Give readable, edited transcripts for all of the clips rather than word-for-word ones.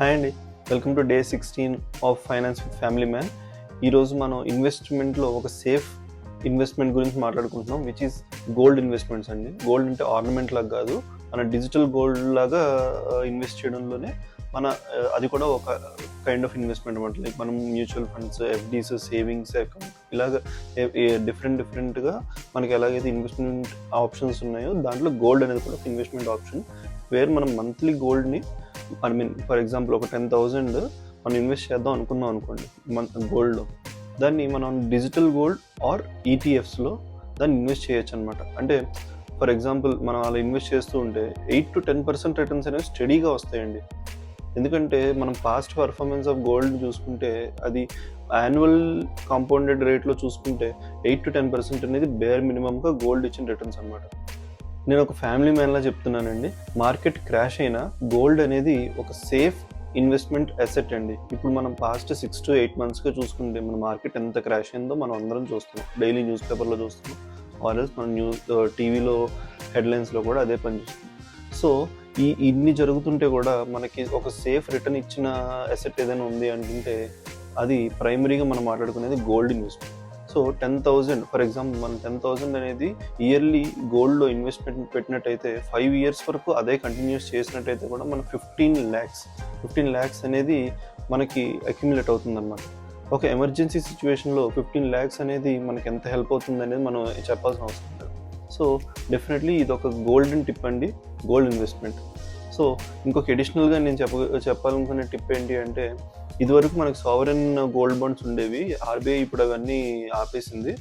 Hi అండి, welcome to day 16 of finance with family man. ఈరోజు మనం ఇన్వెస్ట్మెంట్లో ఒక సేఫ్ ఇన్వెస్ట్మెంట్ గురించి మాట్లాడుకుంటున్నాం, విచ్ ఈస్ గోల్డ్ ఇన్వెస్ట్మెంట్స్ అండి. గోల్డ్ అంటే ఆర్నమెంట్ లాగా కాదు, మన డిజిటల్ గోల్డ్ లాగా ఇన్వెస్ట్ చేయడంలోనే మన అది కూడా ఒక కైండ్ ఆఫ్ ఇన్వెస్ట్మెంట్ అనమాట. లైక్ మనం mutual funds, FDs, savings account ఇలాగ డిఫరెంట్గా మనకి ఎలాగైతే ఇన్వెస్ట్మెంట్ ఆప్షన్స్ ఉన్నాయో దాంట్లో గోల్డ్ అనేది కూడా ఒక ఇన్వెస్ట్మెంట్ ఆప్షన్, వేర్ మనం మంత్లీ గోల్డ్ని ఫర్ ఎగ్జాంపుల్ ఒక 10,000 మనం ఇన్వెస్ట్ చేద్దాం అనుకున్నాం అనుకోండి మన గోల్డ్లో, దాన్ని మనం డిజిటల్ గోల్డ్ ఆర్ ఈటీఎఫ్స్లో దాన్ని ఇన్వెస్ట్ చేయొచ్చు అనమాట. అంటే ఫర్ ఎగ్జాంపుల్ మనం అలా ఇన్వెస్ట్ చేస్తూ ఉంటే 8 to 10% రిటర్న్స్ అనేవి స్టడీగా వస్తాయండి. ఎందుకంటే మనం పాస్ట్ పర్ఫార్మెన్స్ ఆఫ్ గోల్డ్ చూసుకుంటే అది యాన్యువల్ కాంపౌండెడ్ రేట్లో చూసుకుంటే 8 to 10% అనేది బేర్ మినిమంగా గోల్డ్ ఇచ్చిన రిటర్న్స్ అనమాట. నేను ఒక ఫ్యామిలీ మ్యాన్లా చెప్తున్నానండి, మార్కెట్ క్రాష్ అయినా గోల్డ్ అనేది ఒక సేఫ్ ఇన్వెస్ట్మెంట్ అసెట్ అండి. ఇప్పుడు మనం పాస్ట్ 6 to 8 monthsగా చూసుకుంటే మన మార్కెట్ ఎంత క్రాష్ అయిందో మనం అందరం చూస్తున్నాం, డైలీ న్యూస్ పేపర్లో చూస్తున్నాం, ఆర్ఎల్స్ మన టీవీలో హెడ్లైన్స్లో కూడా అదే పనిచేస్తుంది. సో ఇన్ని జరుగుతుంటే కూడా మనకి ఒక సేఫ్ రిటర్న్ ఇచ్చిన అసెట్ ఏదైనా ఉంది అనుకుంటే అది ప్రైమరీగా మనం మాట్లాడుకునేది gold investment. So 10,000 for example మనం 10,000 అనేది ఇయర్లీ గోల్డ్లో ఇన్వెస్ట్మెంట్ పెట్టినట్టయితే 5 years వరకు అదే కంటిన్యూస్ చేసినట్టయితే కూడా మనం 15 lakhs అనేది మనకి అక్యుములేట్ అవుతుందన్నమాట. ఒక ఎమర్జెన్సీ సిచ్యువేషన్లో 15 lakhs అనేది మనకి ఎంత హెల్ప్ అవుతుంది అనేది మనం చెప్పాల్సిన అవసరం లేదు. సో డెఫినెట్లీ ఇది ఒక గోల్డెన్ టిప్ అండి, గోల్డ్ ఇన్వెస్ట్మెంట్. సో ఇంకొక అడిషనల్గా నేను చెప్పాలనుకునే టిప్ ఏంటి అంటే, ఇదివరకు మనకు సావరెన్ గోల్డ్ బాండ్స్ ఉండేవి, ఆర్బీఐ ఇప్పుడు అవన్నీ ఆపేసింది.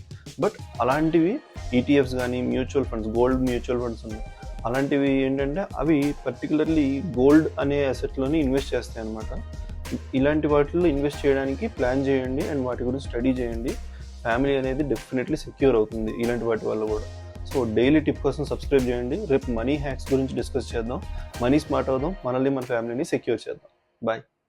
బట్ అలాంటివి ఈటీఎఫ్స్ కానీ mutual funds, gold mutual funds ఉన్నాయి. అలాంటివి ఏంటంటే అవి పర్టికులర్లీ గోల్డ్ అనే అసెట్లోని ఇన్వెస్ట్ చేస్తాయి అన్నమాట. ఇలాంటి వాటిల్లో ఇన్వెస్ట్ చేయడానికి ప్లాన్ చేయండి అండ్ వాటి గురించి స్టడీ చేయండి. ఫ్యామిలీ అనేది డెఫినెట్లీ సెక్యూర్ అవుతుంది ఇలాంటి వాటి వల్ల కూడా. సో డైలీ టిప్ కోసం సబ్స్క్రైబ్ చేయండి. రేపు మనీ హ్యాక్స్ గురించి డిస్కస్ చేద్దాం, మనీ స్మార్ట్ అవుదాం, మనల్ని మన ఫ్యామిలీని సెక్యూర్ చేద్దాం. బాయ్.